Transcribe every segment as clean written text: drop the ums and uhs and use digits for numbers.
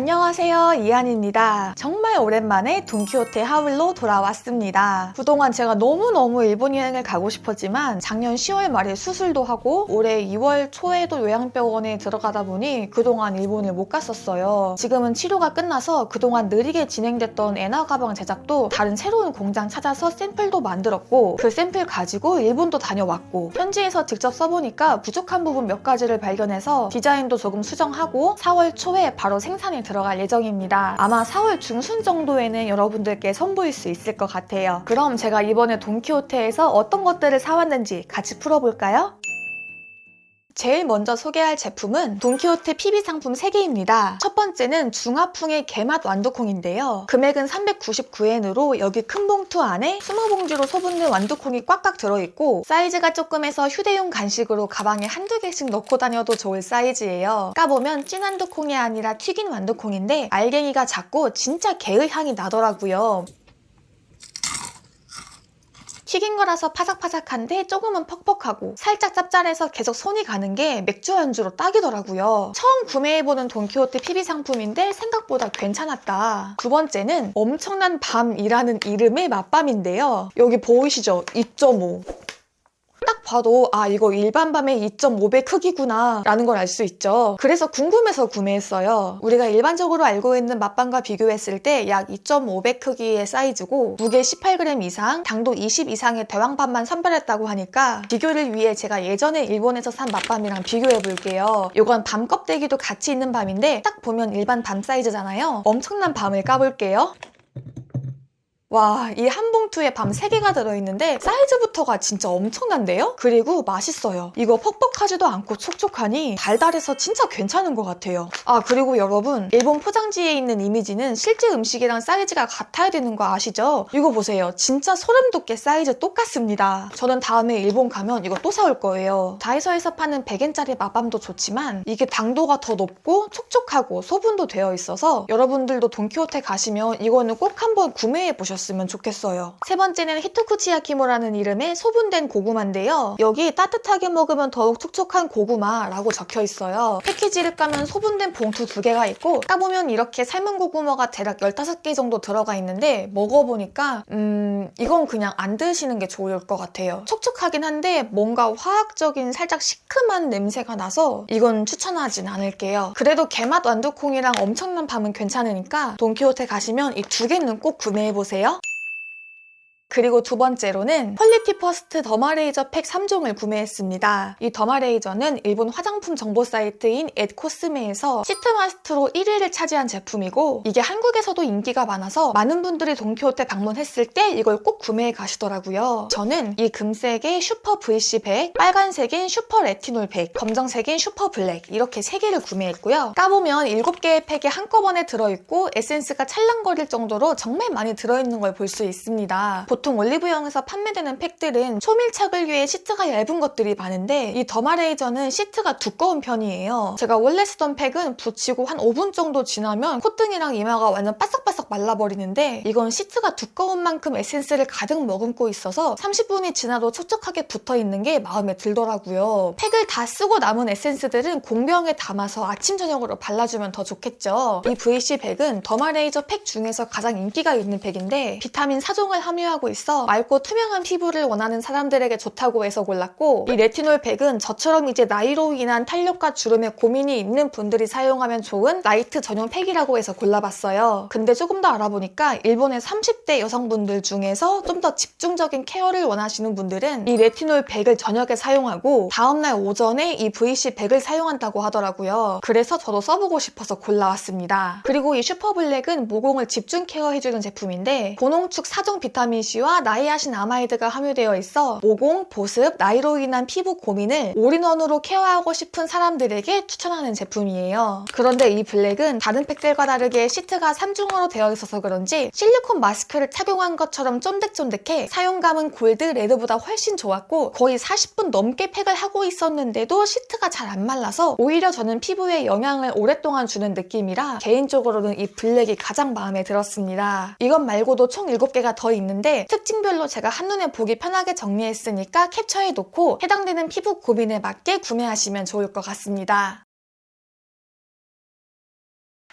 안녕하세요, 이한입니다. 정말 오랜만에 돈키호테 하울로 돌아왔습니다. 그동안 제가 너무너무 일본 여행을 가고 싶었지만 작년 10월 말에 수술도 하고 올해 2월 초에도 요양병원에 들어가다 보니 그동안 일본을 못 갔었어요. 지금은 치료가 끝나서 그동안 느리게 진행됐던 에나 가방 제작도 다른 새로운 공장 찾아서 샘플도 만들었고 그 샘플 가지고 일본도 다녀왔고 현지에서 직접 써보니까 부족한 부분 몇 가지를 발견해서 디자인도 조금 수정하고 4월 초에 바로 생산에 들어갈 예정입니다. 아마 4월 중순 정도에는 여러분들께 선보일 수 있을 것 같아요. 그럼 제가 이번에 돈키호테에서 어떤 것들을 사왔는지 같이 풀어볼까요? 제일 먼저 소개할 제품은 돈키호테 PB 상품 3개입니다. 첫 번째는 중화풍의 게맛 완두콩인데요. 금액은 399엔으로 여기 큰 봉투 안에 20봉지로 소분된 완두콩이 꽉꽉 들어있고 사이즈가 조금해서 휴대용 간식으로 가방에 한두 개씩 넣고 다녀도 좋을 사이즈예요. 까보면 찐 완두콩이 아니라 튀긴 완두콩인데 알갱이가 작고 진짜 게의 향이 나더라고요. 튀긴 거라서 파삭파삭한데 조금은 퍽퍽하고 살짝 짭짤해서 계속 손이 가는 게 맥주 안주로 딱이더라고요. 처음 구매해보는 돈키호테 PB 상품인데 생각보다 괜찮았다. 두 번째는 엄청난 밤이라는 이름의 맛밤인데요. 여기 보이시죠? 2.5. 딱 봐도 아 이거 일반 밤의 2.5배 크기구나 라는 걸 알 수 있죠. 그래서 궁금해서 구매했어요. 우리가 일반적으로 알고 있는 맛밤과 비교했을 때 약 2.5배 크기의 사이즈고 무게 18g 이상, 당도 20 이상의 대왕밤만 선별했다고 하니까 비교를 위해 제가 예전에 일본에서 산 맛밤이랑 비교해 볼게요. 이건 밤 껍데기도 같이 있는 밤인데 딱 보면 일반 밤 사이즈잖아요. 엄청난 밤을 까볼게요. 와, 이 한 봉투에 밤 3개가 들어있는데 사이즈부터가 진짜 엄청난데요? 그리고 맛있어요. 이거 퍽퍽하지도 않고 촉촉하니 달달해서 진짜 괜찮은 것 같아요. 아, 그리고 여러분, 일본 포장지에 있는 이미지는 실제 음식이랑 사이즈가 같아야 되는 거 아시죠? 이거 보세요. 진짜 소름 돋게 사이즈 똑같습니다. 저는 다음에 일본 가면 이거 또 사올 거예요. 다이소에서 파는 100엔짜리 맛밤도 좋지만 이게 당도가 더 높고 촉촉하고 소분도 되어 있어서 여러분들도 돈키호테 가시면 이거는 꼭 한번 구매해 보셨으면 좋겠어요. 세 번째는 히토쿠치 야키모라는 이름의 소분된 고구마인데요. 여기 따뜻하게 먹으면 더욱 촉촉한 고구마라고 적혀 있어요. 패키지를 까면 소분된 봉투 2개가 있고 까보면 이렇게 삶은 고구마가 대략 15개 정도 들어가 있는데 먹어보니까 이건 그냥 안 드시는 게 좋을 것 같아요. 촉촉하긴 한데 뭔가 화학적인 살짝 시큼한 냄새가 나서 이건 추천하진 않을게요. 그래도 게맛 완두콩이랑 엄청난 밤은 괜찮으니까 돈키호테 가시면 이 2개는 꼭 구매해보세요. 그리고 두 번째로는 퀄리티 퍼스트 더마레이저 팩 3종을 구매했습니다. 이 더마레이저는 일본 화장품 정보 사이트인 앳코스메에서 시트마스트로 1위를 차지한 제품이고 이게 한국에서도 인기가 많아서 많은 분들이 돈키호테 방문했을 때 이걸 꼭 구매해 가시더라고요. 저는 이 금색의 슈퍼 VC 팩, 빨간색인 슈퍼 레티놀 팩, 검정색인 슈퍼 블랙 이렇게 3개를 구매했고요. 까보면 7개의 팩이 한꺼번에 들어있고 에센스가 찰랑거릴 정도로 정말 많이 들어있는 걸 볼 수 있습니다. 보통 올리브영에서 판매되는 팩들은 초밀착을 위해 시트가 얇은 것들이 많은데 이 더마레이저는 시트가 두꺼운 편이에요. 제가 원래 쓰던 팩은 붙이고 한 5분 정도 지나면 콧등이랑 이마가 완전 바싹바싹 말라버리는데 이건 시트가 두꺼운 만큼 에센스를 가득 머금고 있어서 30분이 지나도 촉촉하게 붙어있는 게 마음에 들더라고요. 팩을 다 쓰고 남은 에센스들은 공병에 담아서 아침 저녁으로 발라주면 더 좋겠죠. 이 VC 팩은 더마레이저 팩 중에서 가장 인기가 있는 팩인데 비타민 4종을 함유하고 있어 맑고 투명한 피부를 원하는 사람들에게 좋다고 해서 골랐고 이 레티놀 팩은 저처럼 이제 나이로 인한 탄력과 주름에 고민이 있는 분들이 사용하면 좋은 라이트 전용 팩이라고 해서 골라봤어요. 근데 조금 더 알아보니까 일본의 30대 여성분들 중에서 좀 더 집중적인 케어를 원하시는 분들은 이 레티놀 팩을 저녁에 사용하고 다음날 오전에 이 VC 팩을 사용한다고 하더라고요. 그래서 저도 써보고 싶어서 골라왔습니다. 그리고 이 슈퍼블랙은 모공을 집중 케어해주는 제품인데 고농축 4종 비타민C와 나이아신 아마이드가 함유되어 있어 모공, 보습, 나이로 인한 피부 고민을 올인원으로 케어하고 싶은 사람들에게 추천하는 제품이에요. 그런데 이 블랙은 다른 팩들과 다르게 시트가 3중으로 되어 있어서 그런지 실리콘 마스크를 착용한 것처럼 쫀득쫀득해 사용감은 골드, 레드보다 훨씬 좋았고 거의 40분 넘게 팩을 하고 있었는데도 시트가 잘 안 말라서 오히려 저는 피부에 영향을 오랫동안 주는 느낌이라 개인적으로는 이 블랙이 가장 마음에 들었습니다. 이것 말고도 총 7개가 더 있는데 특징별로 제가 한눈에 보기 편하게 정리했으니까 캡처해놓고 해당되는 피부 고민에 맞게 구매하시면 좋을 것 같습니다.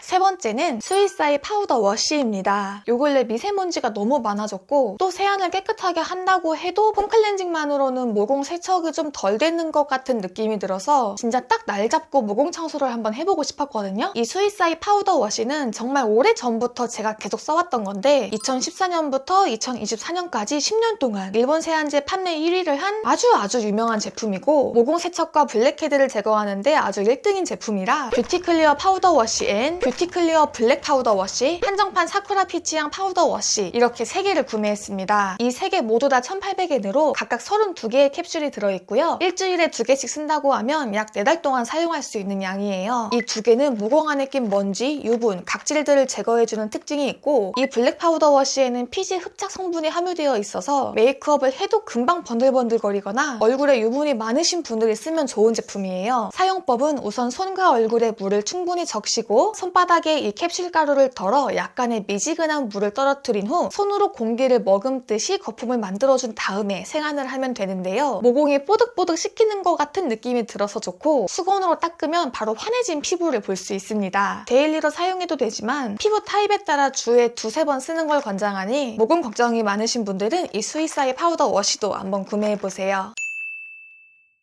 세 번째는 스위스아이 파우더 워시입니다. 요 근래 미세먼지가 너무 많아졌고 또 세안을 깨끗하게 한다고 해도 폼클렌징만으로는 모공 세척이 좀 덜 되는 것 같은 느낌이 들어서 진짜 딱 날 잡고 모공 청소를 한번 해보고 싶었거든요. 이 스위스아이 파우더 워시는 정말 오래전부터 제가 계속 써왔던 건데 2014년부터 2024년까지 10년 동안 일본 세안제 판매 1위를 한 아주 유명한 제품이고 모공 세척과 블랙헤드를 제거하는데 아주 1등인 제품이라 뷰티 클리어 파우더 워시 앤 뷰티 클리어 블랙 파우더 워시, 한정판 사쿠라 피치향 파우더 워시 이렇게 3개를 구매했습니다. 이 3개 모두 다 1800엔으로 각각 32개의 캡슐이 들어있고요. 일주일에 2개씩 쓴다고 하면 약 4달 동안 사용할 수 있는 양이에요. 이 2개는 모공 안에 낀 먼지, 유분, 각질들을 제거해주는 특징이 있고 이 블랙 파우더 워시에는 피지 흡착 성분이 함유되어 있어서 메이크업을 해도 금방 번들번들거리거나 얼굴에 유분이 많으신 분들이 쓰면 좋은 제품이에요. 사용법은 우선 손과 얼굴에 물을 충분히 적시고 손바닥에 이 캡슐 가루를 덜어 약간의 미지근한 물을 떨어뜨린 후 손으로 공기를 머금듯이 거품을 만들어준 다음에 생안을 하면 되는데요. 모공이 뽀득뽀득 씻기는 것 같은 느낌이 들어서 좋고 수건으로 닦으면 바로 환해진 피부를 볼 수 있습니다. 데일리로 사용해도 되지만 피부 타입에 따라 주에 2-3번 쓰는 걸 권장하니 모공 걱정이 많으신 분들은 이 스위스아이 파우더 워시도 한번 구매해보세요.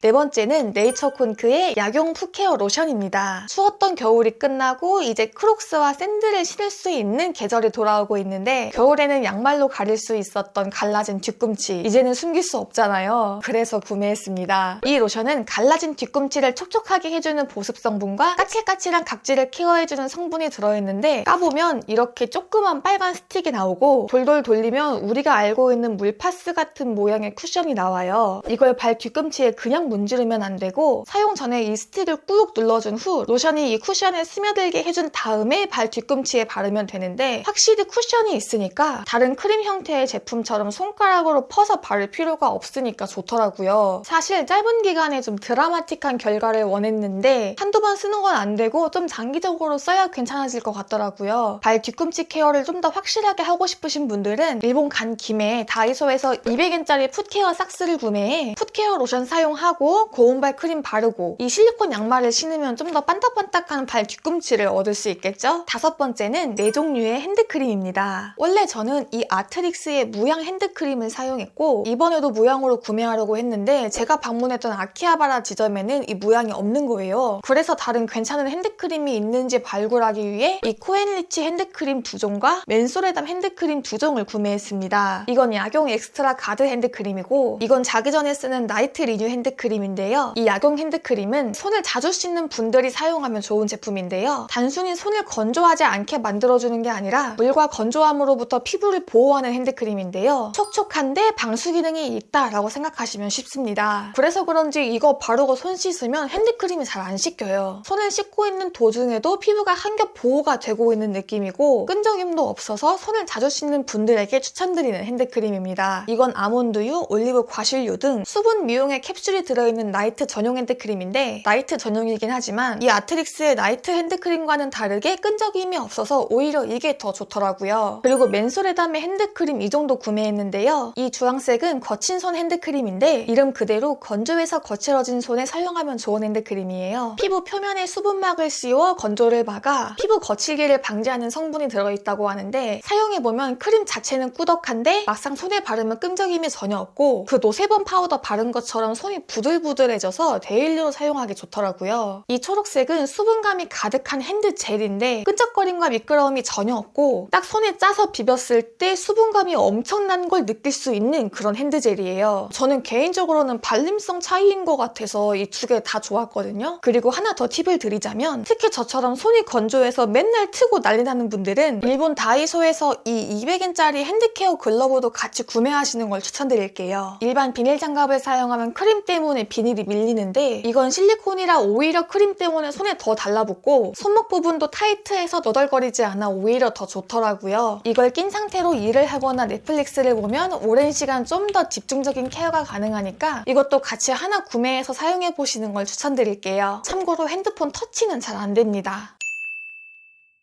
네 번째는 네이처콘크의 약용 풋케어 로션입니다. 추웠던 겨울이 끝나고 이제 크록스와 샌들을 신을 수 있는 계절이 돌아오고 있는데 겨울에는 양말로 가릴 수 있었던 갈라진 뒤꿈치 이제는 숨길 수 없잖아요. 그래서 구매했습니다. 이 로션은 갈라진 뒤꿈치를 촉촉하게 해주는 보습 성분과 까칠까칠한 각질을 케어해주는 성분이 들어있는데 까보면 이렇게 조그만 빨간 스틱이 나오고 돌돌 돌리면 우리가 알고 있는 물파스 같은 모양의 쿠션이 나와요. 이걸 발 뒤꿈치에 그냥 문지르면 안 되고 사용 전에 이 스틱을 꾹 눌러준 후 로션이 이 쿠션에 스며들게 해준 다음에 발 뒤꿈치에 바르면 되는데 확실히 쿠션이 있으니까 다른 크림 형태의 제품처럼 손가락으로 퍼서 바를 필요가 없으니까 좋더라고요. 사실 짧은 기간에 좀 드라마틱한 결과를 원했는데 한두 번 쓰는 건 안 되고 좀 장기적으로 써야 괜찮아질 것 같더라고요. 발 뒤꿈치 케어를 좀 더 확실하게 하고 싶으신 분들은 일본 간 김에 다이소에서 200엔짜리 풋케어 삭스를 구매해 풋케어 로션 사용하고 고온발 크림 바르고 이 실리콘 양말을 신으면 좀 더 반딱반딱한 발 뒤꿈치를 얻을 수 있겠죠? 5번째는 4종류의 핸드크림입니다. 원래 저는 이 아트릭스의 무향 핸드크림을 사용했고 이번에도 무향으로 구매하려고 했는데 제가 방문했던 아키하바라 지점에는 이 무향이 없는 거예요. 그래서 다른 괜찮은 핸드크림이 있는지 발굴하기 위해 이 코앤리치 핸드크림 2종과 맨소레담 핸드크림 2종을 구매했습니다. 이건 약용 엑스트라 가드 핸드크림이고 이건 자기 전에 쓰는 나이트 리뉴 핸드크림인데요. 이 약용 핸드크림은 손을 자주 씻는 분들이 사용하면 좋은 제품인데요. 단순히 손을 건조하지 않게 만들어주는 게 아니라 물과 건조함으로부터 피부를 보호하는 핸드크림인데요. 촉촉한데 방수 기능이 있다라고 생각하시면 쉽습니다. 그래서 그런지 이거 바르고 손 씻으면 핸드크림이 잘 안 씻겨요. 손을 씻고 있는 도중에도 피부가 한 겹 보호가 되고 있는 느낌이고 끈적임도 없어서 손을 자주 씻는 분들에게 추천드리는 핸드크림입니다. 이건 아몬드유, 올리브 과실유 등 수분 미용의 캡슐이 들어있는 나이트 전용 핸드크림인데 나이트 전용이긴 하지만 이 아트릭스의 나이트 핸드크림과는 다르게 끈적임이 없어서 오히려 이게 더 좋더라고요. 그리고 맨소레담의 핸드크림 이 정도 구매했는데요. 이 주황색은 거친 손 핸드크림인데 이름 그대로 건조해서 거칠어진 손에 사용하면 좋은 핸드크림이에요. 피부 표면에 수분막을 씌워 건조를 막아 피부 거칠기를 방지하는 성분이 들어있다고 하는데 사용해보면 크림 자체는 꾸덕한데 막상 손에 바르면 끈적임이 전혀 없고 그 노세범 파우더 바른 것처럼 손이 부들부들해져서 데일리로 사용하기 좋더라고요. 이 초록색은 수분감이 가득한 핸드 젤인데 끈적거림과 미끄러움이 전혀 없고 딱 손에 짜서 비볐을 때 수분감이 엄청난 걸 느낄 수 있는 그런 핸드 젤이에요. 저는 개인적으로는 발림성 차이인 것 같아서 이 2개 다 좋았거든요. 그리고 하나 더 팁을 드리자면 특히 저처럼 손이 건조해서 맨날 트고 난리 나는 분들은 일본 다이소에서 이 200엔짜리 핸드케어 글러브도 같이 구매하시는 걸 추천드릴게요. 일반 비닐 장갑을 사용하면 크림 때문에 비닐이 밀리는데 이건 실리콘이라 오히려 크림 때문에 손에 더 달라붙고 손목 부분도 타이트해서 너덜거리지 않아 오히려 더 좋더라고요. 이걸 낀 상태로 일을 하거나 넷플릭스를 보면 오랜 시간 좀 더 집중적인 케어가 가능하니까 이것도 같이 하나 구매해서 사용해보시는 걸 추천드릴게요. 참고로 핸드폰 터치는 잘 안 됩니다.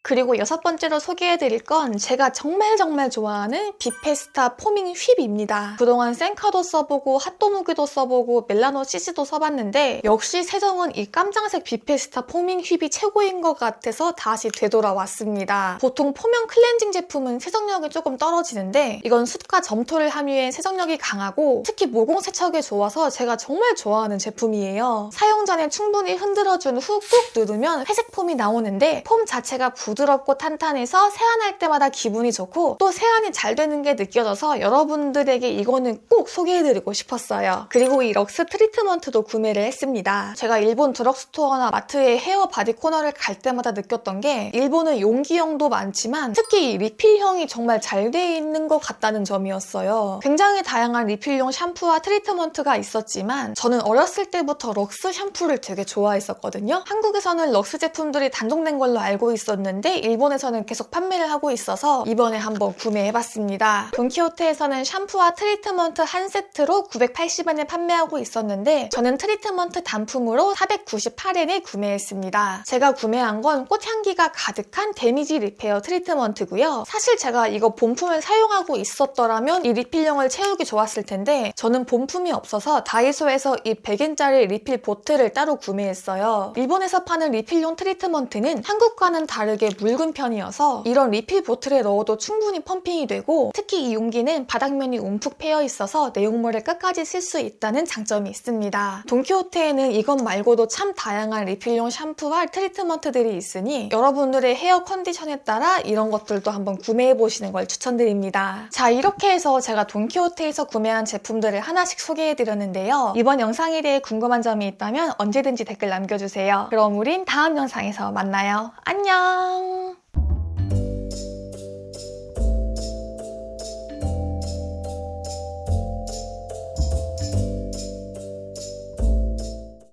그리고 6번째로 소개해드릴 건 제가 정말 좋아하는 비페스타 포밍 휩입니다. 그동안 생카도 써보고 핫도무기도 써보고 멜라노 CC도 써봤는데 역시 세정은 이 깜장색 비페스타 포밍 휩이 최고인 것 같아서 다시 되돌아왔습니다. 보통 포명 클렌징 제품은 세정력이 조금 떨어지는데 이건 숯과 점토를 함유해 세정력이 강하고 특히 모공 세척에 좋아서 제가 정말 좋아하는 제품이에요. 사용 전에 충분히 흔들어준 후 꾹 누르면 회색 폼이 나오는데 폼 자체가 부드럽고 탄탄해서 세안할 때마다 기분이 좋고 또 세안이 잘 되는 게 느껴져서 여러분들에게 이거는 꼭 소개해드리고 싶었어요. 그리고 이 럭스 트리트먼트도 구매를 했습니다. 제가 일본 드럭스토어나 마트에 헤어 바디 코너를 갈 때마다 느꼈던 게 일본은 용기형도 많지만 특히 이 리필형이 정말 잘 돼 있는 것 같다는 점이었어요. 굉장히 다양한 리필용 샴푸와 트리트먼트가 있었지만 저는 어렸을 때부터 럭스 샴푸를 되게 좋아했었거든요. 한국에서는 럭스 제품들이 단종된 걸로 알고 있었는데 일본에서는 계속 판매를 하고 있어서 이번에 한번 구매해봤습니다. 돈키호테에서는 샴푸와 트리트먼트 한 세트로 980엔에 판매하고 있었는데 저는 트리트먼트 단품으로 498엔에 구매했습니다. 제가 구매한 건 꽃향기가 가득한 데미지 리페어 트리트먼트고요. 사실 제가 이거 본품을 사용하고 있었더라면 이 리필용을 채우기 좋았을 텐데 저는 본품이 없어서 다이소에서 이 100엔짜리 리필 보틀을 따로 구매했어요. 일본에서 파는 리필용 트리트먼트는 한국과는 다르게 묽은 편이어서 이런 리필 보틀에 넣어도 충분히 펌핑이 되고 특히 이 용기는 바닥면이 움푹 패여 있어서 내용물을 끝까지 쓸 수 있다는 장점이 있습니다. 돈키호테에는 이것 말고도 참 다양한 리필용 샴푸와 트리트먼트들이 있으니 여러분들의 헤어 컨디션에 따라 이런 것들도 한번 구매해보시는 걸 추천드립니다. 자, 이렇게 해서 제가 돈키호테에서 구매한 제품들을 하나씩 소개해드렸는데요. 이번 영상에 대해 궁금한 점이 있다면 언제든지 댓글 남겨주세요. 그럼 우린 다음 영상에서 만나요. 안녕!